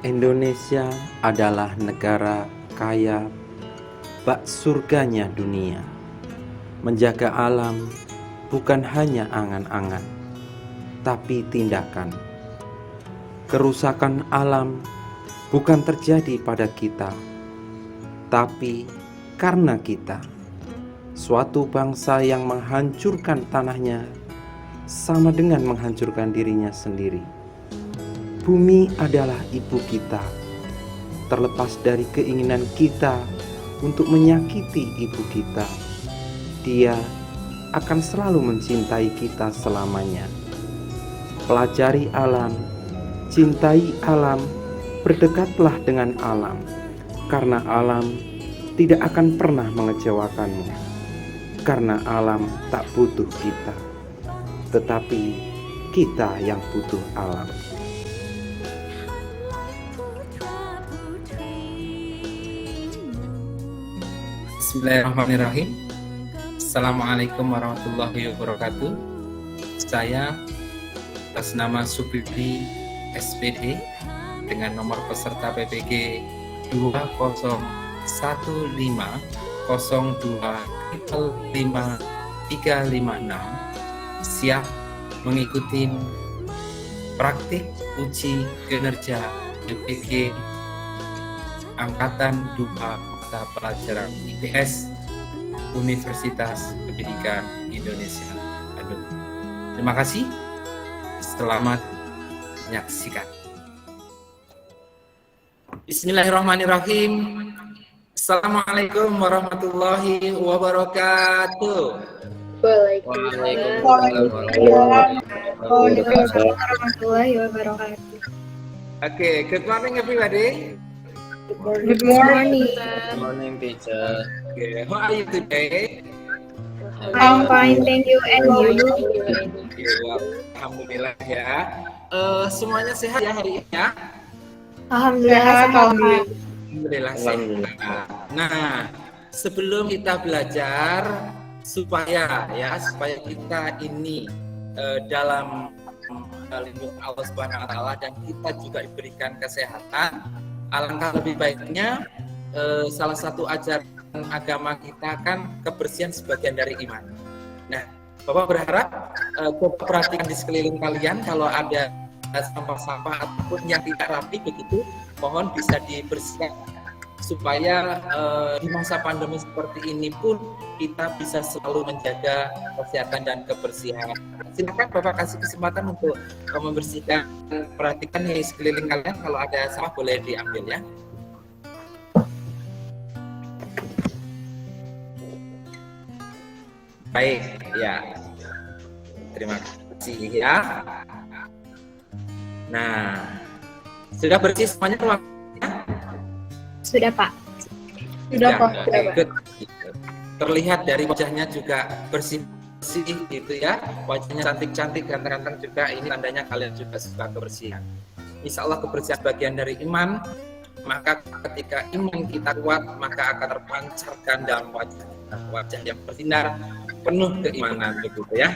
Indonesia adalah negara kaya bak surganya dunia. Menjaga alam bukan hanya angan-angan, tapi tindakan. Kerusakan alam bukan terjadi pada kita, tapi karena kita. Suatu bangsa yang menghancurkan tanahnya sama dengan menghancurkan dirinya sendiri. Bumi adalah ibu kita. Terlepas dari keinginan kita untuk menyakiti ibu kita, dia akan selalu mencintai kita selamanya. Pelajari alam, cintai alam, berdekatlah dengan alam, karena alam tidak akan pernah mengecewakanmu. Karena alam tak butuh kita, tetapi kita yang butuh alam. Bismillahirrahmanirrahim. Assalamualaikum warahmatullahi wabarakatuh. Saya atas nama Supri SPD dengan nomor peserta PPG 201502-55356 siap mengikuti praktik uji kinerja PPG Angkatan 2 mata pelajaran IPS Universitas Pendidikan Indonesia Bandung. Terima kasih. Selamat menyaksikan. Bismillahirrahmanirrahim. Assalamualaikum warahmatullahi wabarakatuh. Waalaikumsalam warahmatullahi wabarakatuh. Okay, good morning everybody. Good morning. Good morning, teacher. Okay, how are you today? I'm fine, thank you. And you? Alhamdulillah ya. Semuanya sehat ya hari ini ya? Alhamdulillah. Alhamdulillah sehat. Nah, sebelum kita belajar supaya kita ini dalam lindung Allah Subhanahu wa taala dan kita juga diberikan kesehatan, alangkah lebih baiknya salah satu ajaran agama kita kan kebersihan sebagian dari iman. Nah, Bapak berharap coba perhatikan di sekeliling kalian kalau ada sampah-sampah ataupun yang tidak rapi begitu, mohon bisa dibersihkan supaya di masa pandemi seperti ini pun kita bisa selalu menjaga kesehatan dan kebersihan. Silakan Bapak kasih kesempatan untuk membersihkan, perhatikan di sekeliling kalian, kalau ada sampah boleh diambil ya. Baik, ya. Terima kasih ya. Nah, sudah bersih semuanya ruangannya? Sudah, Pak. Sudah, Pak. Good. Terlihat dari wajahnya juga bersih gitu ya, wajahnya cantik-cantik, ganteng-ganteng juga. Ini tandanya kalian juga suka kebersihan. Insya Allah kebersihan bagian dari iman. Maka ketika iman kita kuat, maka akan terpancarkan dalam wajah yang bersinar penuh keimanan begitu ya.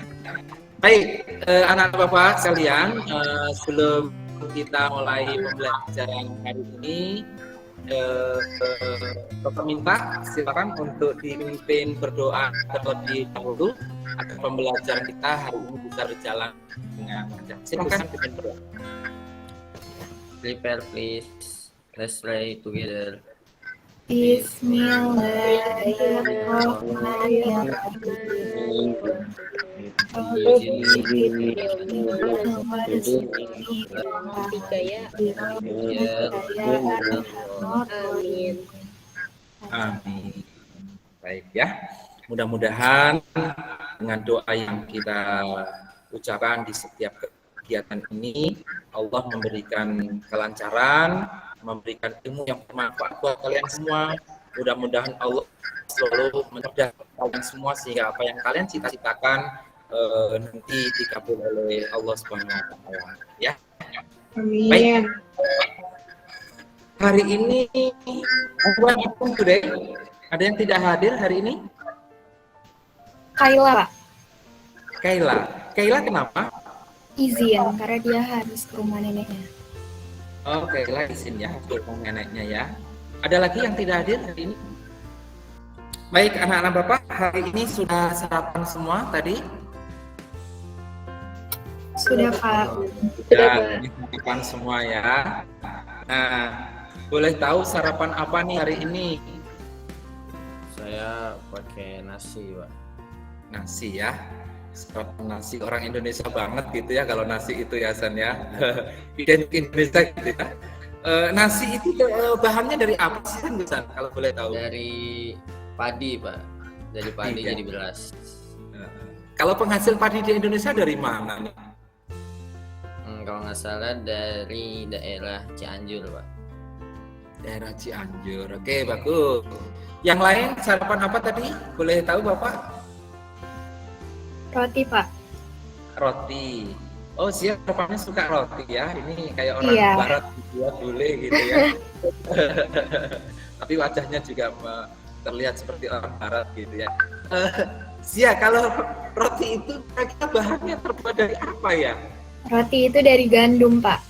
Baik, anak bapak sekalian, sebelum kita mulai pembelajaran hari ini, Bapak minta silakan untuk dipimpin berdoa terlebih dahulu agar pembelajaran kita hari ini bisa berjalan dengan lancar. Silakan pimpin berdoa. Prepare, please. Let's pray together. Bismillahirrahmanirrahim. Amin. Baik ya. Mudah-mudahan dengan doa yang kita ucapkan di setiap kegiatan ini, Allah memberikan kelancaran, memberikan ilmu yang bermanfaat buat kalian semua. Mudah-mudahan Allah selalu mencerdaskan kalian semua sehingga apa yang kalian cita-citakan nanti dikabul oleh Allah Subhanahu wa taala ya. Amin. Baik. Hari ini ada yang tidak hadir hari ini? Kaila, Pak. Kaila kenapa? Izin karena dia harus ke rumah neneknya. Oke, izin ya, dukung neneknya ya. Ada lagi yang tidak hadir hari ini? Baik, anak-anak Bapak, hari ini sudah sarapan semua tadi? Sudah, Pak. Ya, sarapan semua ya. Nah, boleh tahu sarapan apa nih hari ini? Saya pakai nasi, Pak. Nasi ya. Sarapan nasi orang Indonesia banget gitu ya kalau nasi itu ya San ya. Identik Indonesia gitu ya. Nasi itu bahannya dari apa sih San kalau boleh tahu? Dari padi, Pak. Dari padi ya? jadi beras. Kalau penghasil padi di Indonesia dari mana nih? Kalau nggak salah dari daerah Cianjur, Pak. Daerah Cianjur. Oke, bagus. Yang lain sarapan apa tadi? Boleh tahu Bapak? Roti, Pak. Roti. Oh, sarapannya suka roti ya. Ini kayak orang Iya. barat buat bule gitu ya. Tapi wajahnya juga terlihat seperti orang barat gitu ya. Sia, kalau roti itu kira-kira bahannya terbuat dari apa ya? Roti itu dari gandum, Pak.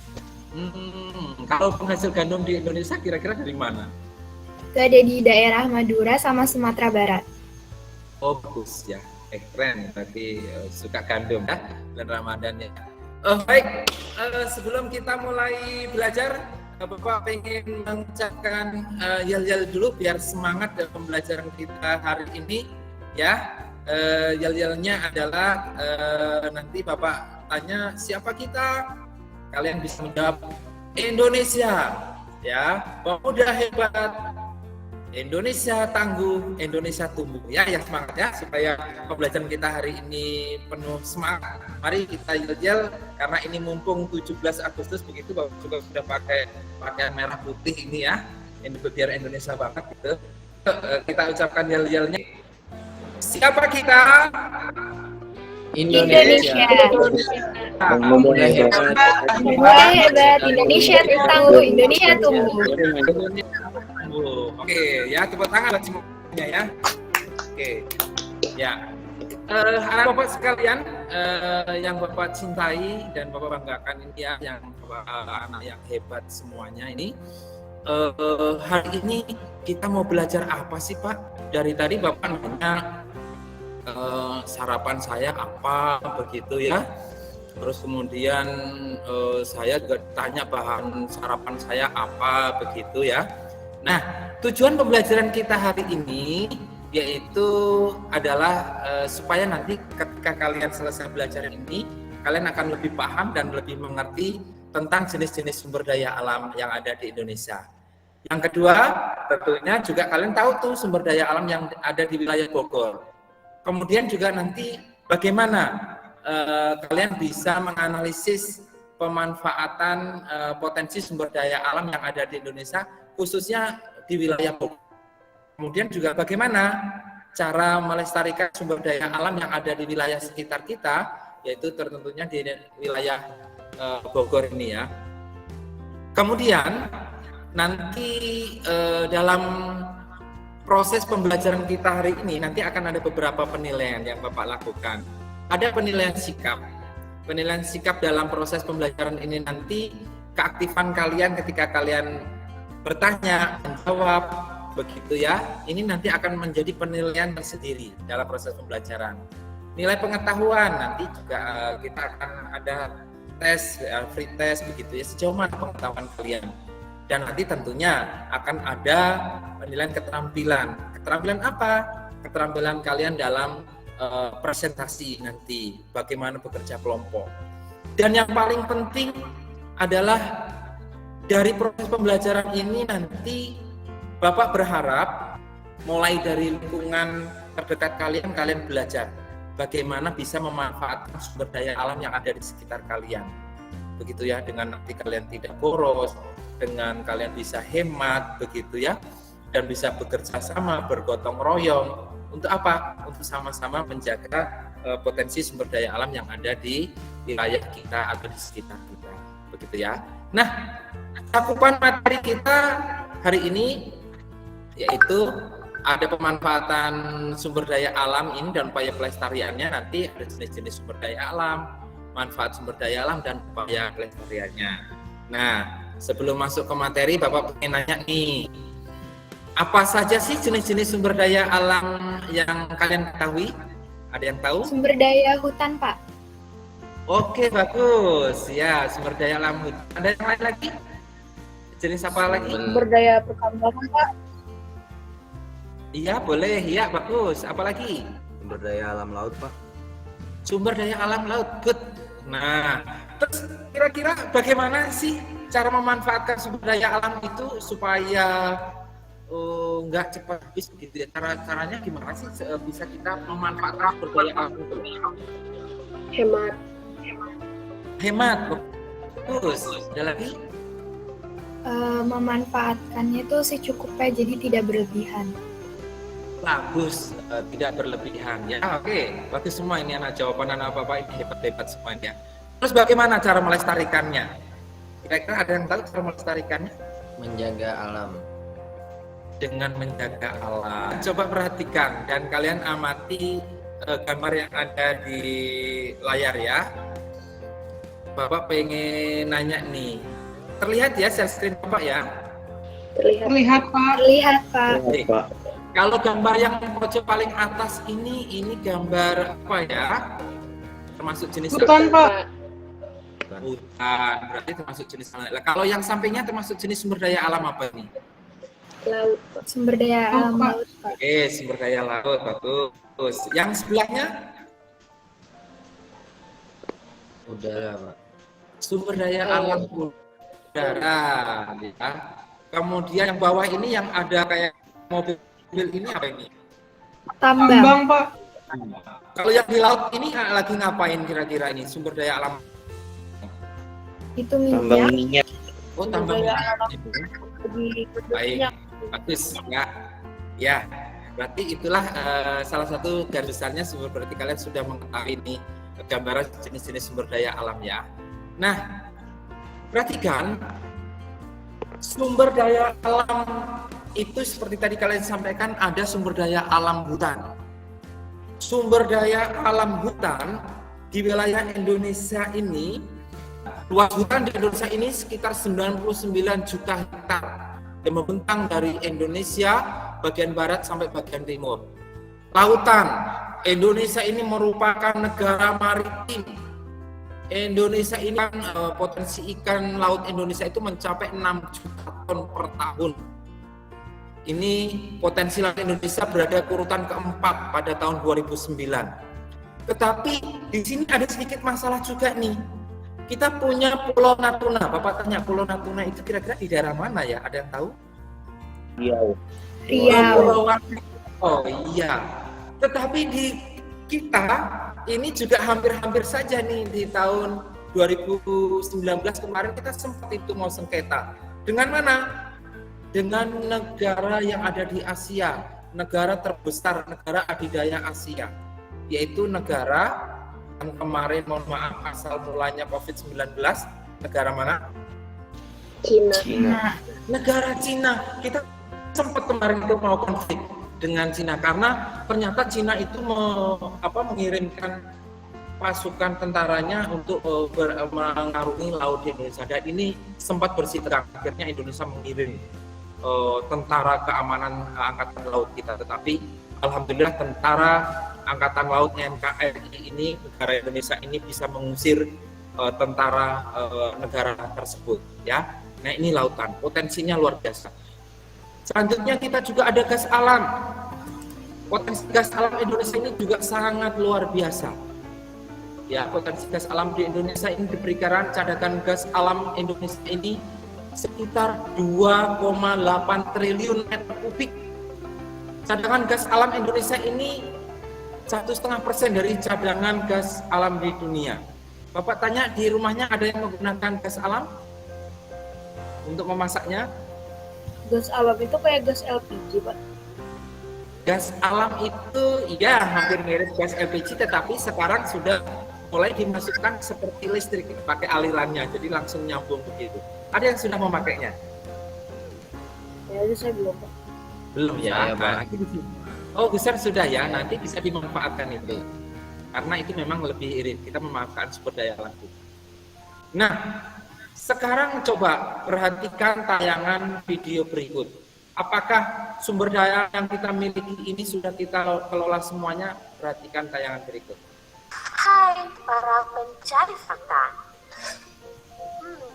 Kalau penghasil gandum di Indonesia kira-kira dari mana? Itu ada di daerah Madura sama Sumatera Barat. Oh, bagus ya. Keren, berarti suka gandum ya bulan Ramadan ya. Baik, sebelum kita mulai belajar, Bapak pengen mengucapkan yel-yel dulu biar semangat dalam pembelajaran kita hari ini ya. Yel-yelnya adalah nanti Bapak tanya siapa kita, kalian bisa menjawab Indonesia ya, pemuda hebat, Indonesia tangguh, Indonesia tumbuh ya, yang semangat ya supaya pembelajaran kita hari ini penuh semangat. Mari kita yel-yel karena ini mumpung 17 Agustus begitu Bapak juga sudah pakai pakaian merah putih ini ya, ini biar Indonesia banget gitu. Kita ucapkan yel-yelnya. Siapa kita? Indonesia. Pemuda hebat. Pemuda hebat, Indonesia tangguh, Indonesia tumbuh. Oke, ya tepuk tangan buat semuanya ya. Oke, ya. Anak Bapak sekalian yang Bapak cintai dan Bapak banggakan ini ya, yang anak yang hebat semuanya ini. Hari ini kita mau belajar apa sih Pak? Dari tadi Bapak nanya sarapan saya apa begitu ya. Terus kemudian saya juga tanya bahan sarapan saya apa begitu ya. Nah, tujuan pembelajaran kita hari ini yaitu adalah supaya nanti ketika kalian selesai belajar ini, kalian akan lebih paham dan lebih mengerti tentang jenis-jenis sumber daya alam yang ada di Indonesia. Yang kedua, tentunya juga kalian tahu tuh sumber daya alam yang ada di wilayah Bogor. Kemudian juga nanti bagaimana kalian bisa menganalisis pemanfaatan potensi sumber daya alam yang ada di Indonesia, khususnya di wilayah Bogor. Kemudian juga bagaimana cara melestarikan sumber daya alam yang ada di wilayah sekitar kita, yaitu tentunya di wilayah Bogor ini ya. Kemudian nanti dalam proses pembelajaran kita hari ini nanti akan ada beberapa penilaian yang Bapak lakukan. Ada penilaian sikap. Penilaian sikap dalam proses pembelajaran ini nanti keaktifan kalian ketika kalian bertanya, menjawab, begitu ya. Ini nanti akan menjadi penilaian tersendiri dalam proses pembelajaran. Nilai pengetahuan nanti juga kita akan ada tes, free test begitu ya, sejauh mana pengetahuan kalian. Dan nanti tentunya akan ada penilaian keterampilan. Keterampilan apa? Keterampilan kalian dalam presentasi nanti, bagaimana bekerja kelompok. Dan yang paling penting adalah dari proses pembelajaran ini nanti Bapak berharap mulai dari lingkungan terdekat kalian belajar bagaimana bisa memanfaatkan sumber daya alam yang ada di sekitar kalian. Begitu ya, dengan nanti kalian tidak boros, dengan kalian bisa hemat begitu ya, dan bisa bekerja sama, bergotong royong. Untuk apa? Untuk sama-sama menjaga potensi sumber daya alam yang ada di wilayah kita atau di sekitar kita. Begitu ya. Nah, cakupan materi kita hari ini yaitu ada pemanfaatan sumber daya alam ini dan upaya pelestariannya. Nanti ada jenis-jenis sumber daya alam, manfaat sumber daya alam dan upaya pelestariannya. Nah, sebelum masuk ke materi, Bapak pengen nanya nih, apa saja sih jenis-jenis sumber daya alam yang kalian ketahui? Ada yang tahu? Sumber daya hutan, Pak. Oke, bagus. Ya, sumber daya alam hutan. Ada yang lain lagi? Jenis apa lagi? Sumber daya perkampungan, Pak. Iya, boleh. Iya, bagus. Apa lagi? Sumber daya alam laut, Pak. Sumber daya alam laut. Good. Nah, terus kira-kira bagaimana sih cara memanfaatkan sumber daya alam itu supaya nggak cepat habis gitu ya? Caranya gimana sih bisa kita memanfaatkan sumber daya alam itu? Hemat. Hemat. Bagus. Ada lagi? Memanfaatkannya itu secukupnya, jadi tidak berlebihan. Bagus, tidak berlebihan ya. Oke, bagus semua ini anak jawaban anak bapak ini hebat-hebat semuanya. Terus bagaimana cara melestarikannya? Kira-kira ada yang tahu cara melestarikannya? Menjaga alam. Dengan menjaga alam. Coba perhatikan dan kalian amati gambar yang ada di layar ya. Bapak pengen nanya nih. Terlihat ya share screen Bapak ya? Terlihat, Pak. Terlihat, Pak. Oke. Kalau gambar yang pojok paling atas ini gambar apa ya? Termasuk jenis Hutan, Pak. Hutan, berarti termasuk jenis alam. Kalau yang sampingnya termasuk jenis sumber daya alam apa nih? Laut, Pak. Sumber daya alam laut, Pak. Oke, sumber daya laut, bagus. Yang sebelahnya? Udara, Pak. Sumber daya alam udara, ya. Kemudian yang bawah ini yang ada kayak mobil ini apa ini? Tambang. Pak. Kalau yang di laut ini lagi ngapain kira-kira ini sumber daya alam? Itu minyak. Oh, tambang minyak. Baik, bagus ya. Ya, berarti itulah salah satu garis besarnya berarti kalian sudah mengetahui ini gambaran jenis-jenis sumber daya alam ya. Nah, perhatikan sumber daya alam itu seperti tadi kalian sampaikan ada sumber daya alam hutan. Sumber daya alam hutan di wilayah Indonesia ini, luas hutan di Indonesia ini sekitar 99 juta hektar yang membentang dari Indonesia bagian barat sampai bagian timur. Lautan, Indonesia ini merupakan negara maritim. Indonesia ini potensi ikan laut Indonesia itu mencapai 6 juta ton per tahun. Ini potensi laut Indonesia berada urutan keempat pada tahun 2009. Tetapi di sini ada sedikit masalah juga nih. Kita punya Pulau Natuna. Bapak tanya Pulau Natuna itu kira-kira di daerah mana ya? Ada yang tahu? Riau. Oh iya. Tetapi di kita ini juga hampir-hampir saja nih di tahun 2019 kemarin kita sempat itu mau sengketa. Dengan mana? Dengan negara yang ada di Asia, negara terbesar, negara adidaya Asia, yaitu negara yang kemarin mohon maaf asal mulanya COVID-19, negara mana? Cina. Negara Cina. Kita sempat kemarin itu mau konflik dengan Cina karena ternyata Cina itu mengirimkan pasukan tentaranya untuk mengarungi laut di Indonesia dan ini sempat bersih-terang. Akhirnya Indonesia mengirim tentara keamanan angkatan laut kita, tetapi alhamdulillah tentara angkatan laut NKRI ini negara Indonesia ini bisa mengusir tentara negara tersebut ya. Nah ini lautan potensinya luar biasa. Selanjutnya kita juga ada gas alam. Potensi gas alam Indonesia ini juga sangat luar biasa. Ya, potensi gas alam di Indonesia ini diperkirakan cadangan gas alam Indonesia ini sekitar 2,8 triliun meter kubik. Cadangan gas alam Indonesia ini 1,5% dari cadangan gas alam di dunia. Bapak tanya di rumahnya ada yang menggunakan gas alam untuk memasaknya? Gas alam itu kayak gas LPG, Pak. Gas alam itu ya hampir mirip gas LPG, tetapi sekarang sudah mulai dimasukkan seperti listrik pakai alirannya, jadi langsung nyambung begitu. Ada yang sudah memakainya? Ya, itu saya belum, Pak. Belum ya? Saya, Pak. Oh, besar sudah ya, nanti bisa dimanfaatkan itu. Karena itu memang lebih irit, kita memanfaatkan sumber daya alam. Nah, Sekarang coba perhatikan tayangan video berikut. Apakah sumber daya yang kita miliki ini sudah kita kelola semuanya? Perhatikan tayangan berikut. Hai para pencari fakta.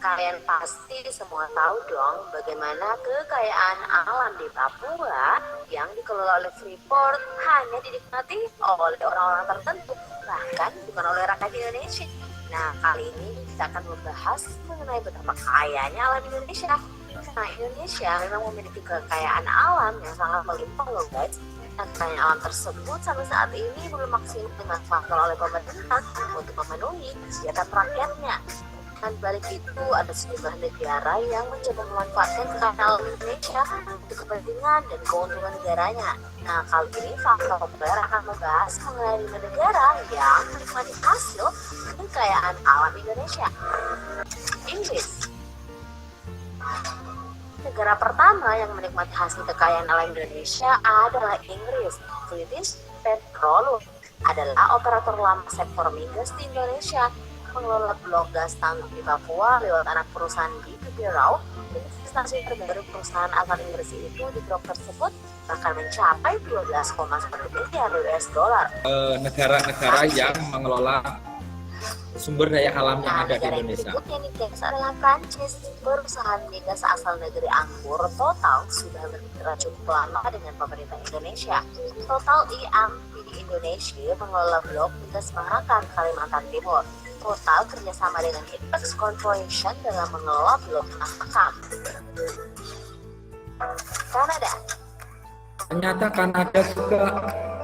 Kalian pasti semua tahu dong bagaimana kekayaan alam di Papua yang dikelola oleh Freeport hanya dinikmati oleh orang-orang tertentu, bahkan bukan oleh rakyat Indonesia. Nah, kali ini kita akan membahas mengenai betapa kayanya alam Indonesia. Nah, Indonesia memang memiliki kekayaan alam yang sangat melimpah loh guys. Nah, kekayaan alam tersebut sampai saat ini belum maksimal dimanfaatkan oleh pemerintah untuk memenuhi kegiatan rakyatnya. Dan balik itu ada sejumlah negara yang mencoba memanfaatkan kekayaan alam Indonesia untuk kepentingan dan keuntungan negaranya. Nah, kali ini Fakta Populer akan membahas mengenai 5 negara yang menikmati hasil kekayaan alam Indonesia. Inggris. Negara pertama yang menikmati hasil kekayaan alam Indonesia adalah Inggris. British Petroleum adalah operator lama sektor migas di Indonesia, mengelola blok gas tangguh di Papua lewat anak perusahaan BP Raw. Investasi terbaru perusahaan asal Inggris itu di blok tersebut bahkan mencapai 12,1 miliar US dollar. Negara-negara yang mengelola sumber daya alam yang ada di Indonesia. Berikutnya nih guys adalah Prancis. Perusahaan migas asal negeri Anggur Total sudah bermitra cukup lama dengan pemerintah Indonesia. Total E&P di Indonesia mengelola blok migas Marakan, Kalimantan Timur. Total kerjasama dengan Inpex Corporation dalam mengelola blok Marakan. Kanada. Ternyata Kanada juga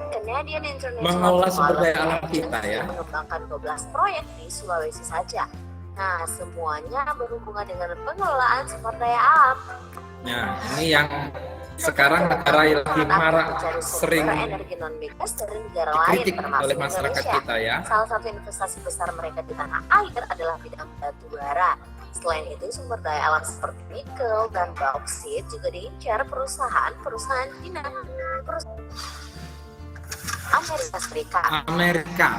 Canadian International mengelola sumber daya alam kita ya. Mengembangkan 12 proyek di Sulawesi saja. Nah, semuanya berhubungan dengan pengelolaan sumber daya alam. Nah, ini yang sekarang negara yang lagi marak sering energi non migas dari negara lain dikritik termasuk oleh masyarakat Indonesia. kita ya. Salah satu investasi besar mereka di tanah air adalah bidang batu bara. Selain itu, sumber daya alam seperti nikel dan bauksit juga diincar perusahaan-perusahaan Cina. Amerika Serikat. Amerika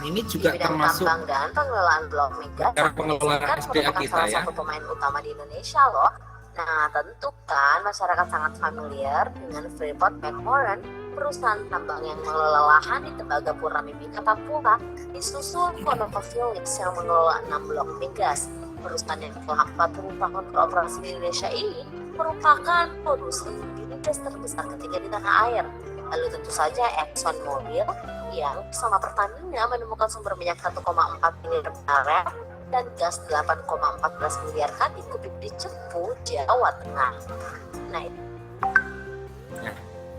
ini juga Di bidang termasuk tambang dan pengelolaan blok migas. cara pengelolaan Kan SDA merupakan kita salah ya. satu pemain utama di Indonesia loh. Nah, tentu kan masyarakat sangat familiar dengan Freeport McMoran, perusahaan tambang yang mengelola lahan di Tembagapura Mimika, Papua, disusul ConocoPhillips yang mengelola 6 blok migas. Perusahaan yang telah 40 tahun beroperasi di Indonesia ini merupakan produsen migas terbesar ketiga di tanah air. Lalu tentu saja ExxonMobil yang bersama Pertamina menemukan sumber minyak 1,4 miliar barel dan gas 8,14 miliar kaki kubik di Cepu, Jawa Tengah. Nah,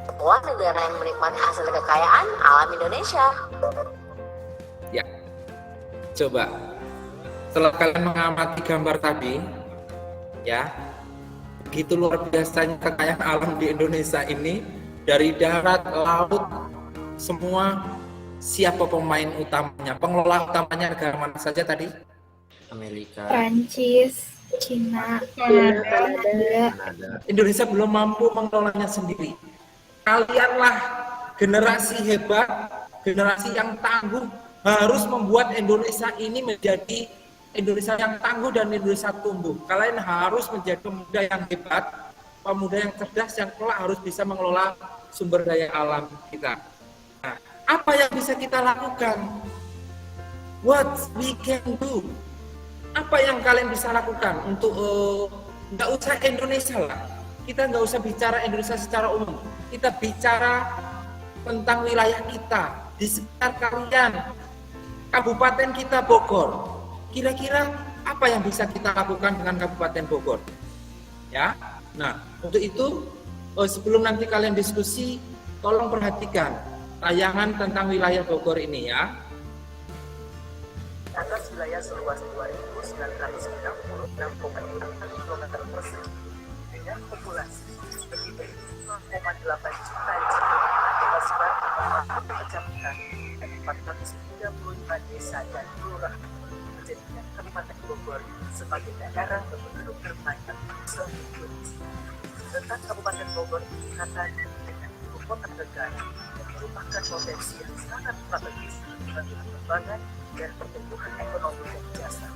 sebuah negara yang menikmati hasil kekayaan alam Indonesia. Ya. Coba setelah kalian mengamati gambar tadi ya, begitu luar biasanya kekayaan alam di Indonesia ini. Dari darat, laut, semua siapa pemain utamanya? Pengelola utamanya negara mana saja tadi? Amerika. Prancis, Cina, Kanada. Indonesia belum mampu mengelolanya sendiri. Kalianlah generasi hebat, generasi yang tangguh, harus membuat Indonesia ini menjadi Indonesia yang tangguh dan Indonesia tumbuh. Kalian harus menjadi pemuda yang hebat, pemuda yang cerdas yang kelak harus bisa mengelola sumber daya alam kita. Nah, apa yang bisa kita lakukan? What we can do? Apa yang kalian bisa lakukan untuk nggak usah Indonesia lah. Kita nggak usah bicara Indonesia secara umum. Kita bicara tentang wilayah kita di sekitar kalian, kabupaten kita Bogor. Kira-kira apa yang bisa kita lakukan dengan Kabupaten Bogor? Ya. Nah, untuk itu sebelum nanti kalian diskusi, tolong perhatikan tayangan tentang wilayah Bogor ini ya. Atas wilayah seluas 2.996,6 km persegi dengan populasi lebih dari 5,8 juta jiwa atau sebanyak 40 kecamatan dan 435 desa dan kelurahan, menjadikan Kabupaten Bogor sebagai daerah berpenduduk terbanyak se-Indonesia. Tentang Kabupaten Bogor katanya dengan ibu kota negara yang merupakan potensi yang sangat strategis bagi pengembangan dan pertumbuhan ekonomi dan jasa.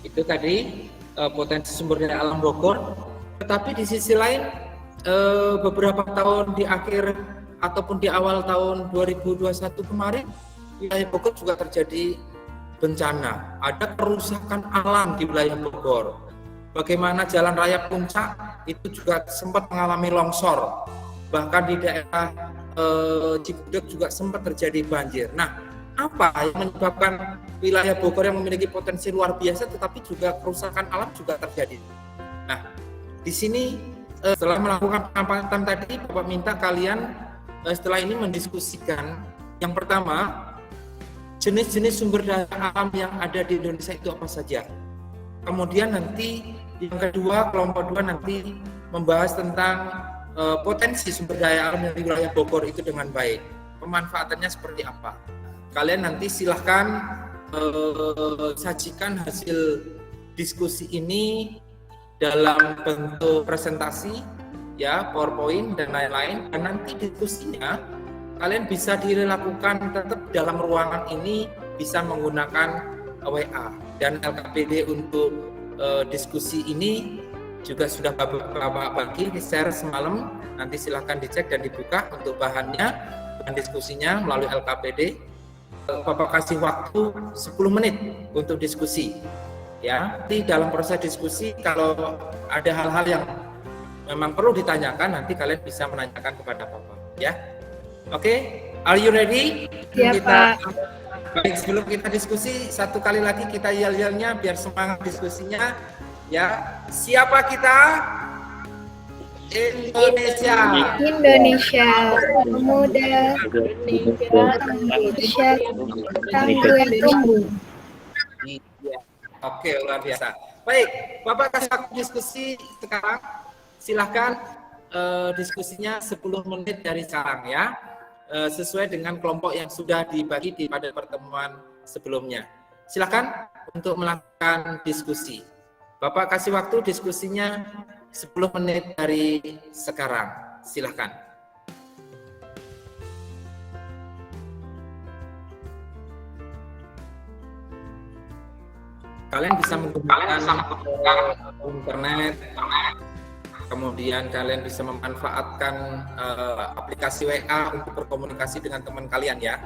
Itu tadi potensi sumber daya alam Bogor. Tetapi di sisi lain beberapa tahun di akhir ataupun di awal tahun 2021 kemarin, wilayah Bogor juga terjadi bencana. Ada kerusakan alam di wilayah Bogor. Bagaimana Jalan Raya Puncak itu juga sempat mengalami longsor. Bahkan di daerah Cibudek juga sempat terjadi banjir. Nah, apa yang menyebabkan wilayah Bogor yang memiliki potensi luar biasa tetapi juga kerusakan alam juga terjadi? Nah, di sini setelah melakukan pengamatan tadi, Bapak minta kalian setelah ini mendiskusikan yang pertama, jenis-jenis sumber daya alam yang ada di Indonesia itu apa saja. Kemudian nanti yang kedua, kelompok 2 nanti membahas tentang potensi sumber daya alam di wilayah Bogor itu dengan baik. Pemanfaatannya seperti apa. Kalian nanti silahkan sajikan hasil diskusi ini dalam bentuk presentasi, ya, PowerPoint dan lain-lain. Dan nanti diskusinya kalian bisa dilakukan tetap dalam ruangan ini, bisa menggunakan WA. Dan LKPD untuk diskusi ini juga sudah Bapak bagi di share semalam. Nanti silahkan dicek dan dibuka untuk bahannya dan diskusinya melalui LKPD. Bapak kasih waktu 10 menit untuk diskusi. Ya, di dalam proses diskusi kalau ada hal-hal yang memang perlu ditanyakan, nanti kalian bisa menanyakan kepada Bapak. Ya, oke, are you ready? Ya, Pak. Baik, sebelum kita diskusi, satu kali lagi kita yel-yelnya biar semangat diskusinya. Ya, siapa kita? Indonesia. Indonesia, pemuda Indonesia, tangguh. Oke, luar biasa. Baik, Bapak kasih waktu diskusi sekarang. Silahkan diskusinya 10 menit dari sekarang ya. Sesuai dengan kelompok yang sudah dibagi pada pertemuan sebelumnya. Silahkan untuk melakukan diskusi. Bapak kasih waktu diskusinya 10 menit dari sekarang. Silahkan. Kalian bisa menggunakan internet, kemudian kalian bisa memanfaatkan aplikasi WA untuk berkomunikasi dengan teman kalian ya.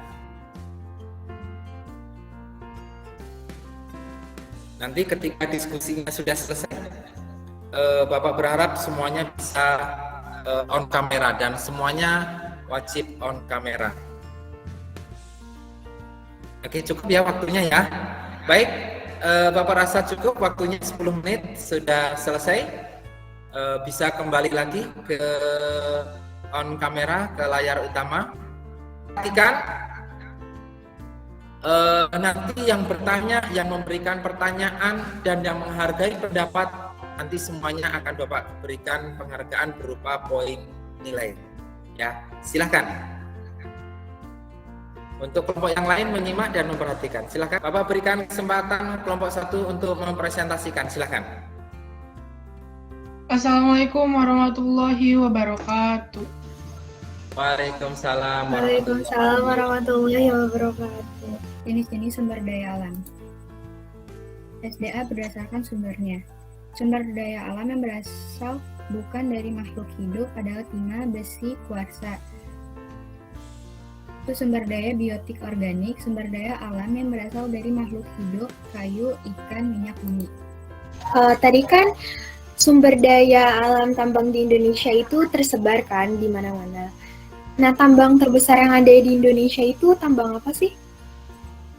Nanti ketika diskusinya sudah selesai, Bapak berharap semuanya bisa on kamera dan semuanya wajib on kamera. Oke, cukup ya waktunya ya. Baik, Bapak rasa cukup waktunya 10 menit sudah selesai. Bisa kembali lagi ke on kamera, ke layar utama. Perhatikan nanti yang bertanya, yang memberikan pertanyaan dan yang menghargai pendapat, nanti semuanya akan Bapak berikan penghargaan berupa poin nilai. Ya, silahkan. Untuk kelompok yang lain menyimak dan memperhatikan. Silahkan Bapak berikan kesempatan kelompok 1 untuk mempresentasikan. Silahkan. Assalamualaikum warahmatullahi wabarakatuh. Waalaikumsalam. Waalaikumsalam warahmatullahi wabarakatuh. Jenis-jenis sumber daya alam. SDA berdasarkan sumbernya. Sumber daya alam yang berasal bukan dari makhluk hidup adalah timah, besi, kuarsa. Itu sumber daya biotik organik, sumber daya alam yang berasal dari makhluk hidup, kayu, ikan, minyak bumi. Tadi kan sumber daya alam tambang di Indonesia itu tersebar kan di mana-mana. Nah, tambang terbesar yang ada di Indonesia itu tambang apa sih?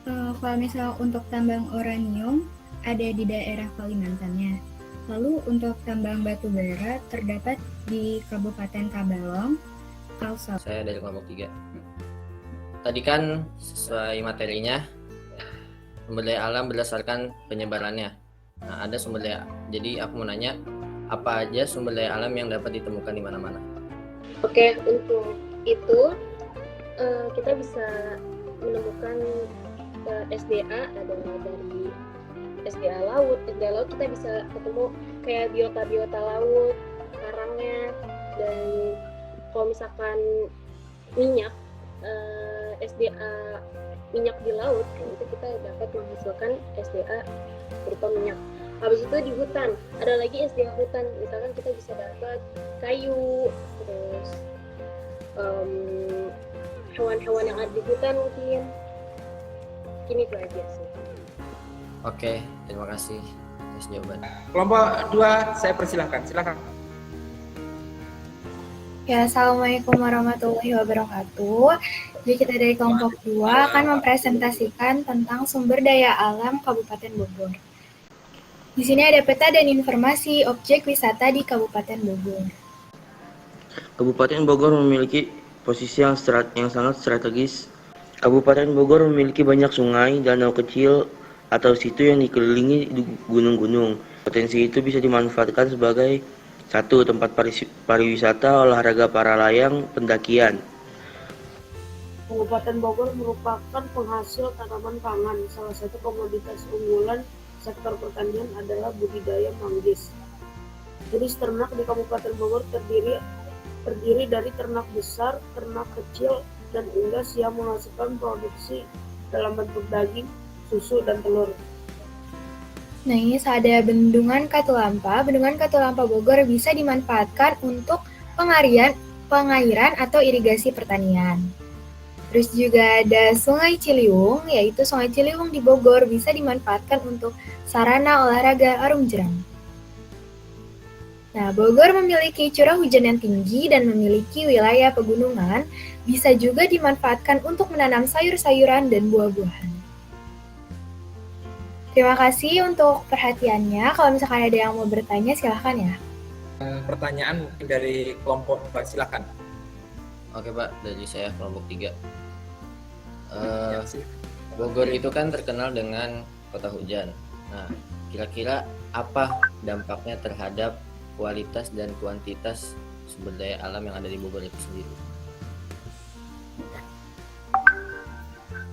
Kalau misal untuk tambang uranium ada di daerah Kalimantannya. Lalu untuk tambang batu bara terdapat di Kabupaten Tabalong, Kalsel. Saya dari kelompok 3. Tadi kan sesuai materinya, sumber daya alam berdasarkan penyebarannya. Nah, ada sumber daya. Jadi aku mau nanya, apa aja sumber daya alam yang dapat ditemukan di mana-mana? Oke, untuk itu kita bisa menemukan SDA, ada dari SDA laut kita bisa ketemu kayak biota laut, karangnya, dan kalau misalkan minyak, SDA minyak di laut, itu kita dapat menghasilkan SDA berupa minyak. Habis itu di hutan, ada lagi SDA hutan, misalkan kita bisa dapat kayu, terus hewan-hewan yang ada di hutan mungkin. Ini itu aja sih. Oke, terima kasih atas jawaban. Kelompok 2 saya persilahkan. Silakan. Ya, Assalamualaikum warahmatullahi wabarakatuh. Jadi kita dari kelompok 2 akan mempresentasikan tentang sumber daya alam Kabupaten Bogor. Di sini ada peta dan informasi objek wisata di Kabupaten Bogor. Kabupaten Bogor memiliki posisi yang sangat strategis. Kabupaten Bogor memiliki banyak sungai, danau kecil, atau situ yang dikelilingi gunung-gunung. Potensi itu bisa dimanfaatkan sebagai satu, tempat pariwisata, olahraga para layang, pendakian. Kabupaten Bogor merupakan penghasil tanaman pangan. Salah satu komoditas unggulan sektor pertanian adalah budidaya manggis. Jenis ternak di Kabupaten Bogor terdiri dari ternak besar, ternak kecil, dan unggas yang menghasilkan produksi dalam bentuk daging, susu, dan telur. Nah, ini ada Bendungan Katulampa. Bendungan Katulampa Bogor bisa dimanfaatkan untuk pengairan atau irigasi pertanian. Terus juga ada Sungai Ciliwung, yaitu Sungai Ciliwung di Bogor bisa dimanfaatkan untuk sarana olahraga arung jeram. Nah, Bogor memiliki curah hujan yang tinggi dan memiliki wilayah pegunungan, bisa juga dimanfaatkan untuk menanam sayur-sayuran dan buah-buahan. Terima kasih untuk perhatiannya. Kalau misalkan ada yang mau bertanya, silahkan ya. Pertanyaan mungkin dari kelompok Pak, silakan. Oke Pak, dari saya kelompok 3. Bogor itu kan terkenal dengan kota hujan. Nah, kira-kira apa dampaknya terhadap kualitas dan kuantitas sumber daya alam yang ada di Bogor itu sendiri?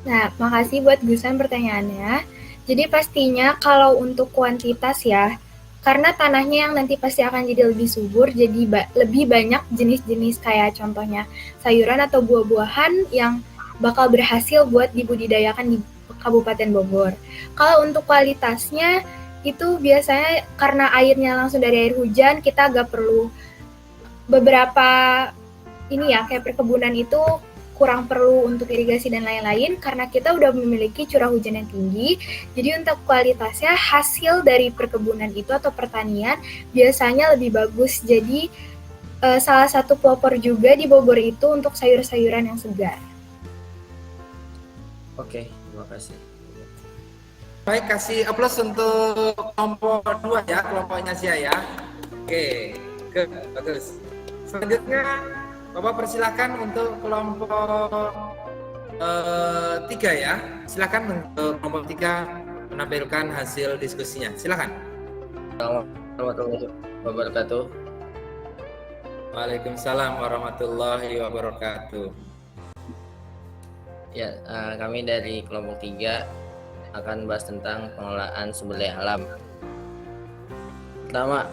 Nah, makasih buat Gusan pertanyaannya. Jadi pastinya kalau untuk kuantitas ya, karena tanahnya yang nanti pasti akan jadi lebih subur, jadi lebih banyak jenis-jenis kayak contohnya sayuran atau buah-buahan yang bakal berhasil buat dibudidayakan di Kabupaten Bogor. Kalau untuk kualitasnya itu biasanya karena airnya langsung dari air hujan, kita agak perlu beberapa ini ya, kayak perkebunan itu kurang perlu untuk irigasi dan lain-lain karena kita udah memiliki curah hujan yang tinggi. Jadi untuk kualitasnya hasil dari perkebunan itu atau pertanian biasanya lebih bagus. Jadi salah satu pelopor juga di Bogor itu untuk sayur-sayuran yang segar. Oke, terima kasih. Baik, kasih aplaus untuk kelompok 2 ya, kelompoknya Sia ya. Oke, bagus. Selanjutnya Bapak persilakan untuk kelompok 3 ya. Silakan untuk kelompok 3 menampilkan hasil diskusinya. Silakan. Warahmatullahi wabarakatuh. Waalaikumsalam warahmatullahi wabarakatuh. Ya, kami dari kelompok 3 akan bahas tentang pengelolaan sumber daya alam. Pertama,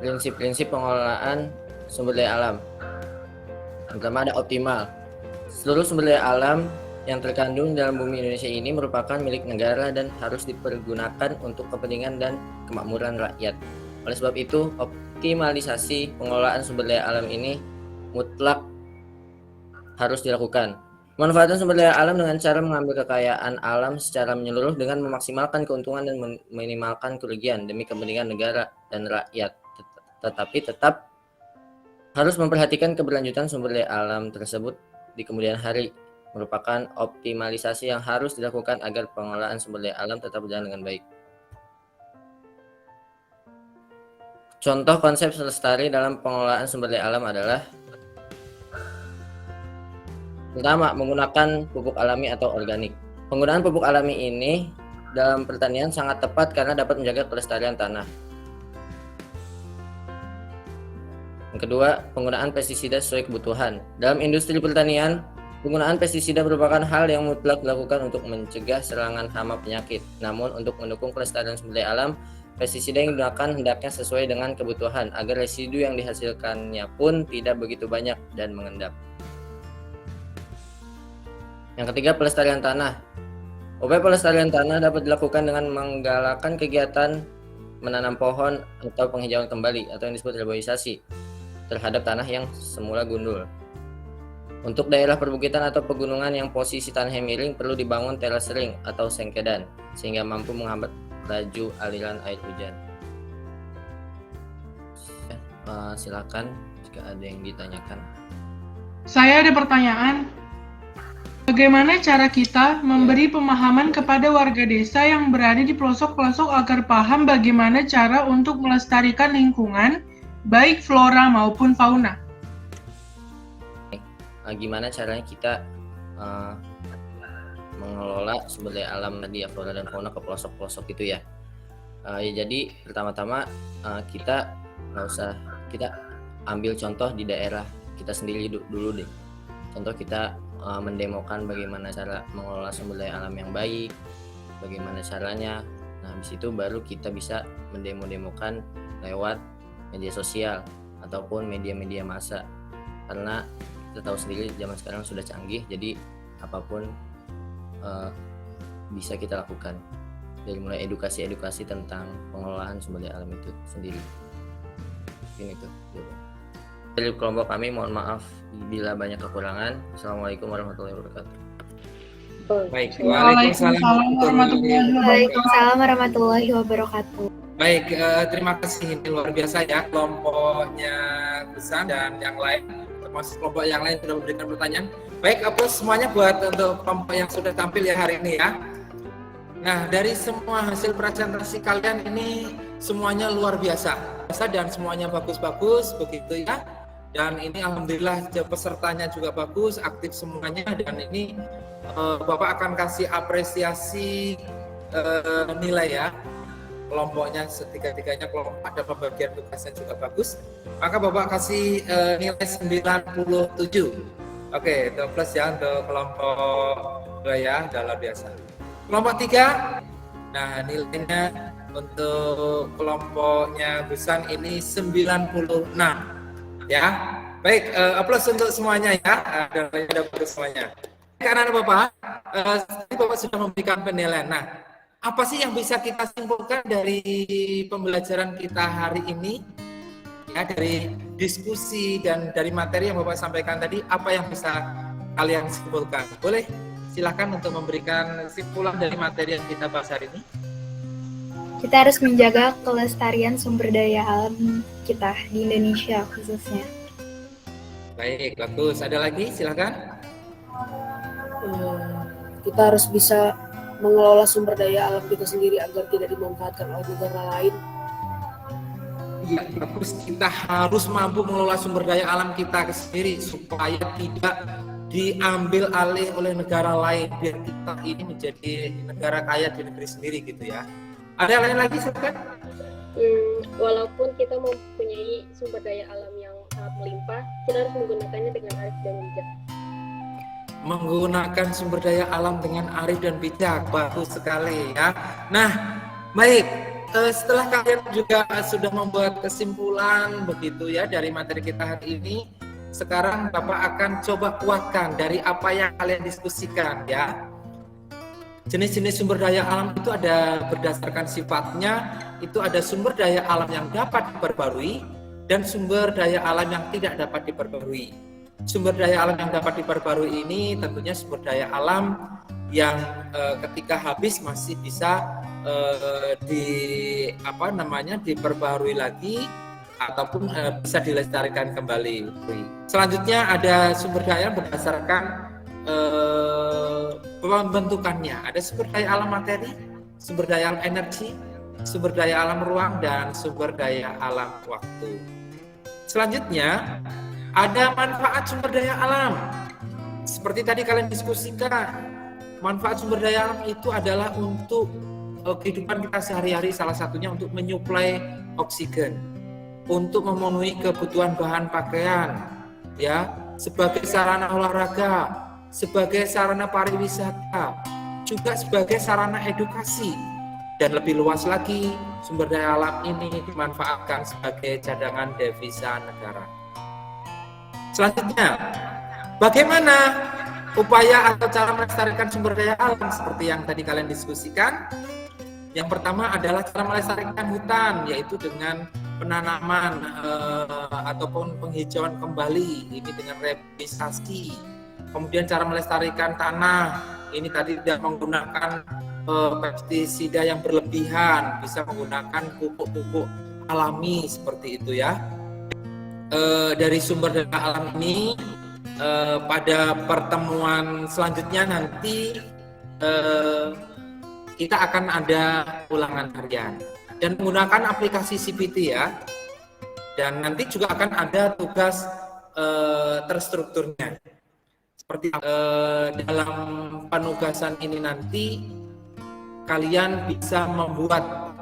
prinsip-prinsip pengelolaan sumber daya alam. Pertama ada optimal. Seluruh sumber daya alam yang terkandung dalam bumi Indonesia ini merupakan milik negara dan harus dipergunakan untuk kepentingan dan kemakmuran rakyat. Oleh sebab itu, optimalisasi pengelolaan sumber daya alam ini mutlak harus dilakukan. Memanfaatkan sumber daya alam dengan cara mengambil kekayaan alam secara menyeluruh dengan memaksimalkan keuntungan dan meminimalkan kerugian demi kepentingan negara dan rakyat. Tetapi tetap harus memperhatikan keberlanjutan sumber daya alam tersebut di kemudian hari, merupakan optimalisasi yang harus dilakukan agar pengelolaan sumber daya alam tetap berjalan dengan baik. Contoh konsep lestari dalam pengelolaan sumber daya alam adalah: pertama, menggunakan pupuk alami atau organik. Penggunaan pupuk alami ini dalam pertanian sangat tepat karena dapat menjaga kelestarian tanah. Yang kedua, penggunaan pestisida sesuai kebutuhan. Dalam industri pertanian, penggunaan pestisida merupakan hal yang mutlak dilakukan untuk mencegah serangan hama penyakit. Namun, untuk mendukung kelestarian sumber daya alam, pestisida yang digunakan hendaknya sesuai dengan kebutuhan agar residu yang dihasilkannya pun tidak begitu banyak dan mengendap. Yang ketiga, pelestarian tanah. Upaya pelestarian tanah dapat dilakukan dengan menggalakkan kegiatan menanam pohon atau penghijauan kembali atau yang disebut reboisasi terhadap tanah yang semula gundul. Untuk daerah perbukitan atau pegunungan yang posisi tanahnya miring perlu dibangun terasering atau sengkedan sehingga mampu menghambat laju aliran air hujan. Silakan jika ada yang ditanyakan. Saya ada pertanyaan. Bagaimana cara kita memberi pemahaman kepada warga desa yang berada di pelosok-pelosok agar paham bagaimana cara untuk melestarikan lingkungan, baik flora maupun fauna? Gimana caranya kita mengelola sumber daya alam tadi ya, flora dan fauna ke pelosok-pelosok itu ya. Jadi pertama-tama kita ambil contoh di daerah kita sendiri dulu deh. Contoh kita mendemokan bagaimana cara mengelola sumber daya alam yang baik, bagaimana caranya. Nah, habis itu baru kita bisa mendemo-demokan lewat media sosial ataupun media-media massa. Karena kita tahu sendiri zaman sekarang sudah canggih, jadi apapun bisa kita lakukan. Dari mulai edukasi tentang pengelolaan sumber daya alam itu sendiri. Ini tuh. Dari kelompok kami mohon maaf bila banyak kekurangan. Assalamualaikum warahmatullahi wabarakatuh. Baik, Waalaikumsalam warahmatullahi wabarakatuh. Baik, terima kasih. Ini luar biasa ya kelompoknya Gusan dan yang lain, termasuk kelompok yang lain sudah memberikan pertanyaan. Baik, aplaus semuanya buat untuk kelompok yang sudah tampil ya hari ini ya. Nah, dari semua hasil presentasi kalian ini semuanya luar biasa dan semuanya bagus-bagus begitu ya. Dan ini alhamdulillah pesertanya juga bagus, aktif semuanya, dan ini Bapak akan kasih apresiasi nilai ya. Kelompoknya tiga-tiganya kelompok ada pembagian tugasnya juga bagus. Maka Bapak kasih nilai 97. Oke, itu plus ya untuk kelompok 2 ya, luar biasa. Kelompok 3, nah nilainya untuk kelompoknya Gusan ini 96 ya. Baik, aplaus untuk semuanya ya, ada bagus semuanya. Karena Bapak, tadi Bapak sudah memberikan penilaian. Nah, apa sih yang bisa kita simpulkan dari pembelajaran kita hari ini? Ya, dari diskusi dan dari materi yang Bapak sampaikan tadi, apa yang bisa kalian simpulkan? Boleh silakan untuk memberikan kesimpulan dari materi yang kita bahas hari ini. Kita harus menjaga kelestarian sumber daya alam kita di Indonesia khususnya. Baik, bagus. Ada lagi? Silakan. Kita harus bisa mengelola sumber daya alam kita sendiri agar tidak dimanfaatkan oleh negara lain. Ya, bagus. Kita harus mampu mengelola sumber daya alam kita sendiri supaya tidak diambil alih oleh negara lain, biar kita ini menjadi negara kaya di negeri sendiri gitu ya. Ada yang lain lagi silakan? Walaupun kita mempunyai sumber daya alam yang sangat melimpah, kita harus menggunakannya dengan arif dan bijak. Menggunakan sumber daya alam dengan arif dan bijak, bagus sekali ya. Nah, baik. Setelah kalian juga sudah membuat kesimpulan begitu ya dari materi kita hari ini, sekarang Bapak akan coba kuatkan dari apa yang kalian diskusikan ya. Jenis-jenis sumber daya alam itu ada berdasarkan sifatnya, itu ada sumber daya alam yang dapat diperbarui dan sumber daya alam yang tidak dapat diperbarui. Sumber daya alam yang dapat diperbarui ini tentunya sumber daya alam yang ketika habis masih bisa diperbarui lagi ataupun bisa dilestarikan kembali. Selanjutnya ada sumber daya berdasarkan pembentukannya. Ada sumber daya alam materi, sumber daya alam energi, sumber daya alam ruang, dan sumber daya alam waktu. Selanjutnya ada manfaat sumber daya alam. Seperti tadi kalian diskusikan, manfaat sumber daya alam itu adalah untuk kehidupan kita sehari-hari, salah satunya untuk menyuplai oksigen, untuk memenuhi kebutuhan bahan pakaian, ya, sebagai sarana olahraga, sebagai sarana pariwisata, juga sebagai sarana edukasi, dan lebih luas lagi sumber daya alam ini dimanfaatkan sebagai cadangan devisa negara. Selanjutnya, bagaimana upaya atau cara melestarikan sumber daya alam seperti yang tadi kalian diskusikan. Yang pertama adalah cara melestarikan hutan, yaitu dengan penanaman ataupun penghijauan kembali, ini dengan reboisasi. Kemudian cara melestarikan tanah, ini tadi tidak menggunakan pestisida yang berlebihan, bisa menggunakan pupuk-pupuk alami seperti itu ya. Dari sumber daya alam ini pada pertemuan selanjutnya nanti kita akan ada ulangan harian dan menggunakan aplikasi CPT ya. Dan nanti juga akan ada tugas terstrukturnya. Seperti dalam penugasan ini nanti kalian bisa membuat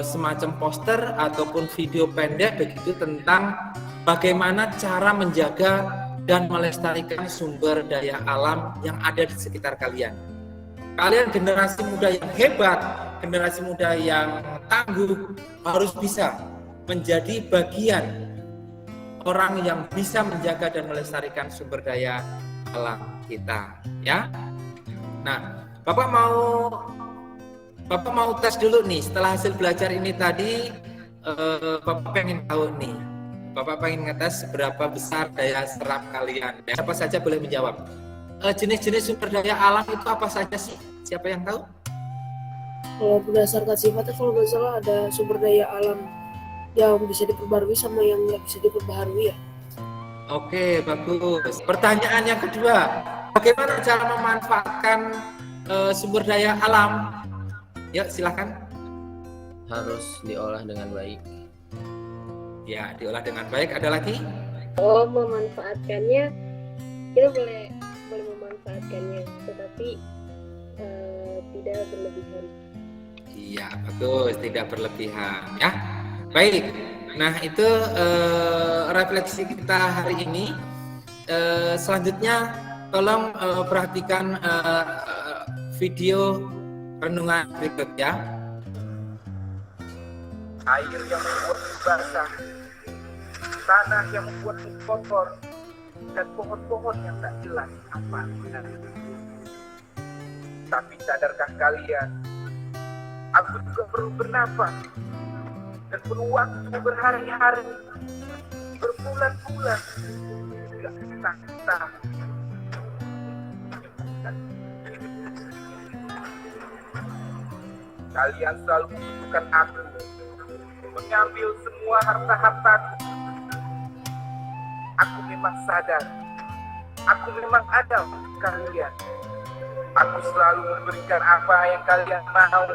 semacam poster ataupun video pendek begitu tentang bagaimana cara menjaga dan melestarikan sumber daya alam yang ada di sekitar kalian. Kalian generasi muda yang hebat, generasi muda yang tangguh, harus bisa menjadi bagian orang yang bisa menjaga dan melestarikan sumber daya alam kita, ya. Nah, Bapak mau tes dulu nih. Setelah hasil belajar ini tadi, Bapak pengen tahu nih. Bapak pengen ngetes seberapa besar daya serap kalian. Siapa saja boleh menjawab. Jenis-jenis sumber daya alam itu apa saja sih? Siapa yang tahu? Kalau berdasarkan sifatnya, kalau nggak salah ada sumber daya alam yang bisa diperbarui sama yang nggak bisa diperbaharui ya. Oke, bagus. Pertanyaan yang kedua, bagaimana cara memanfaatkan sumber daya alam? Ya, silakan. Harus diolah dengan baik. Ya, diolah dengan baik. Ada lagi? Oh, memanfaatkannya, kita boleh memanfaatkannya, tetapi tidak berlebihan. Iya, bagus, tidak berlebihan ya. Baik. Nah, itu refleksi kita hari ini. Selanjutnya tolong perhatikan video renungan berikut ya. Air yang membuat basah, tanah yang membuat kotor, dan pohon-pohon yang tak jelas apa gunanya. Tapi sadarkah kalian, aku juga perlu bernafas dan perlu waktu berhari-hari, berbulan-bulan, hingga bertahun-tahun. Kalian selalu membutuhkan aku, mengambil semua harta-hartaku. Aku memang sadar, aku memang ada untuk kalian. Aku selalu memberikan apa yang kalian mau.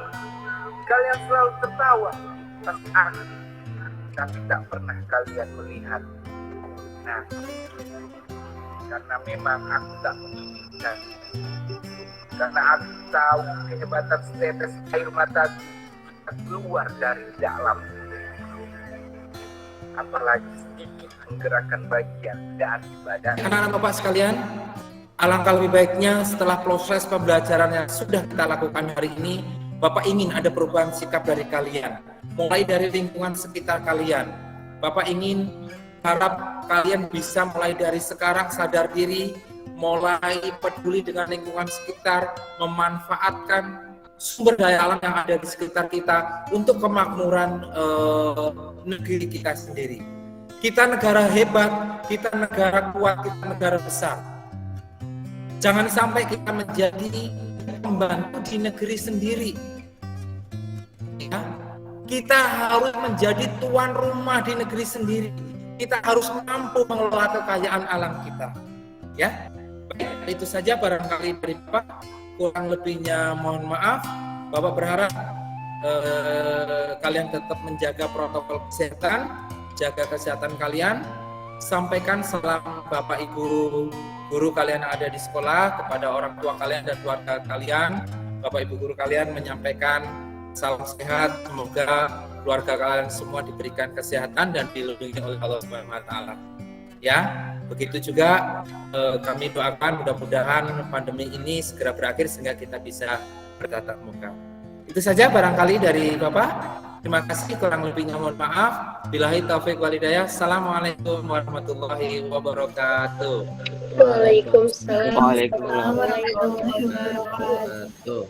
Kalian selalu tertawa atas aku, tapi tak pernah kalian melihat. Nah, karena memang aku tak menginginkan. Karena aku tahu kehebatan setetes air mataku keluar dari dalam. Apalagi sedikit menggerakkan bagian dan badan. Anak-anak Bapak sekalian, alangkah lebih baiknya setelah proses pembelajaran yang sudah kita lakukan hari ini, Bapak ingin ada perubahan sikap dari kalian, mulai dari lingkungan sekitar kalian. Bapak ingin harap kalian bisa mulai dari sekarang sadar diri, mulai peduli dengan lingkungan sekitar, memanfaatkan sumber daya alam yang ada di sekitar kita untuk kemakmuran negeri kita sendiri. Kita negara hebat, kita negara kuat, kita negara besar. Jangan sampai kita menjadi pembantu di negeri sendiri. Ya, kita harus menjadi tuan rumah di negeri sendiri. Kita harus mampu mengelola kekayaan alam kita. Ya, baik, itu saja barangkali dari Bapak. Kurang lebihnya mohon maaf. Bapak berharap kalian tetap menjaga protokol kesehatan, jaga kesehatan kalian. Sampaikan salam Bapak Ibu guru kalian yang ada di sekolah kepada orang tua kalian dan keluarga kalian. Bapak Ibu guru kalian menyampaikan salam sehat. Semoga keluarga kalian semua diberikan kesehatan dan dilindungi oleh Allah Subhanahu wa taala. Ya, begitu juga kami doakan mudah-mudahan pandemi ini segera berakhir sehingga kita bisa bertatap muka. Itu saja barangkali dari Bapak. Terima kasih, kurang lebihnya mohon maaf. Billahi taufik walhidayah. Assalamualaikum warahmatullahi wabarakatuh. Waalaikumsalam. Waalaikumsalam. Warahmatullahi wabarakatuh.